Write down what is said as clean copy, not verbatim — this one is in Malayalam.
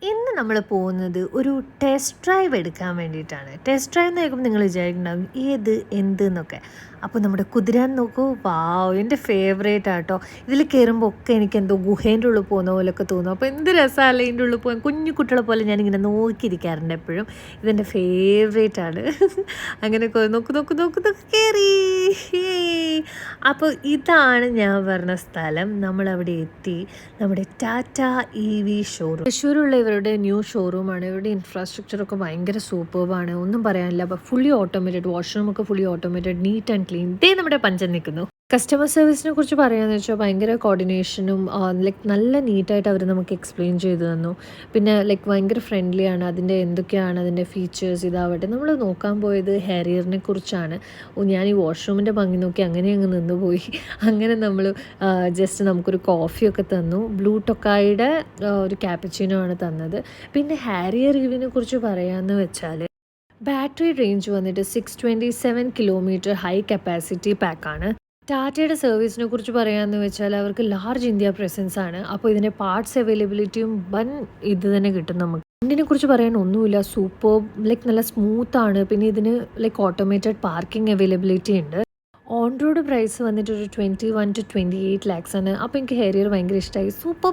ഇന്ന് നമ്മൾ പോകുന്നത് ഒരു ടെസ്റ്റ് ഡ്രൈവ് എടുക്കാൻ വേണ്ടിയിട്ടാണ്. ടെസ്റ്റ് ഡ്രൈവ് എന്ന് കേൾക്കുമ്പോൾ നിങ്ങൾ വിചാരിക്കുന്നുണ്ടാവും ഏത് എന്ത് എന്നൊക്കെ. അപ്പോൾ നമ്മുടെ കുതിരാൻ നോക്കൂ, വാവ്, എൻ്റെ ഫേവറേറ്റ് ആട്ടോ. ഇതിൽ കയറുമ്പോൾ ഒക്കെ എനിക്ക് എന്തോ ഗുഹേൻ്റെ ഉള്ളിൽ പോകുന്ന പോലെയൊക്കെ തോന്നും. അപ്പോൾ എന്ത് രസമല്ലേ ഇതിൻ്റെ ഉള്ളിൽ പോകാൻ. കുഞ്ഞു കുട്ടികളെ പോലെ ഞാനിങ്ങനെ നോക്കിയിരിക്കാറുണ്ട് എപ്പോഴും. ഇതെൻ്റെ ഫേവറേറ്റ് ആണ്. അങ്ങനെ നോക്ക് നോക്ക് നോക്ക് നോക്ക് കയറി. അപ്പോൾ ഇതാണ് ഞാൻ പറഞ്ഞ സ്ഥലം. നമ്മളവിടെ എത്തി. നമ്മുടെ ടാറ്റ EV ഷോറൂം, തൃശ്ശൂരുള്ള ഇവരുടെ ന്യൂ ഷോറൂമാണ്. ഇവരുടെ ഇൻഫ്രാസ്ട്രക്ചറൊക്കെ ഭയങ്കര സൂപ്പർബാണ്, ഒന്നും പറയാനില്ല. അപ്പോൾ ഫുള്ളി ഓട്ടോമേറ്റഡ്, വാഷ്റൂമൊക്കെ fully automated, neat and clean. ഇതേ നമ്മുടെ പഞ്ചൻ നിൽക്കുന്നു. കസ്റ്റമർ സർവീസിനെ കുറിച്ച് പറയുകയെന്ന് വെച്ചാൽ ഭയങ്കര കോർഡിനേഷനും നല്ല നീറ്റായിട്ട് അവർ നമുക്ക് എക്സ്പ്ലെയിൻ ചെയ്തു തന്നു. പിന്നെ ഭയങ്കര ഫ്രണ്ട്ലിയാണ്. അതിൻ്റെ എന്തൊക്കെയാണ് അതിൻ്റെ ഫീച്ചേഴ്സ് ഇതാവട്ടെ. നമ്മൾ നോക്കാൻ പോയത് ഹാരിയറിനെ കുറിച്ചാണ്. ഞാൻ ഈ വാഷ്റൂമിൻ്റെ ഭംഗി നോക്കി അങ്ങനെ അങ്ങ് നിന്നുപോയി. അങ്ങനെ നമ്മൾ ജസ്റ്റ് നമുക്കൊരു കോഫിയൊക്കെ തന്നു. ബ്ലൂ ടൊക്കായുടെ ഒരു ക്യാപ്പച്ചിനോ ആണ് തന്നത്. പിന്നെ ഹാരിയർ EVനെ കുറിച്ച് പറയാമെന്ന് വെച്ചാൽ ബാറ്ററി റേഞ്ച് വന്നിട്ട് 627 കിലോമീറ്റർ ഹൈ കപ്പാസിറ്റി പാക്കാണ്. ടാറ്റയുടെ സർവീസിനെ കുറിച്ച് പറയാമെന്ന് വെച്ചാൽ അവർക്ക് ലാർജ് ഇന്ത്യ പ്രസൻസ് ആണ്. അപ്പോൾ ഇതിൻ്റെ പാർട്സ് അവൈലബിലിറ്റിയും ഇത് തന്നെ കിട്ടും നമുക്ക്. ഇതിനെ കുറിച്ച് പറയാൻ ഒന്നുമില്ല, സൂപ്പർ, നല്ല സ്മൂത്താണ്. പിന്നെ ഇതിന് ഓട്ടോമേറ്റഡ് പാർക്കിംഗ് അവൈലബിലിറ്റി ഉണ്ട്. ഓൺ റോഡ് പ്രൈസ് വന്നിട്ട് ഒരു 21 to 28 lakhs ആണ്. അപ്പോൾ എനിക്ക് ഹാരിയർ ഭയങ്കര ഇഷ്ടമായി. സൂപ്പർ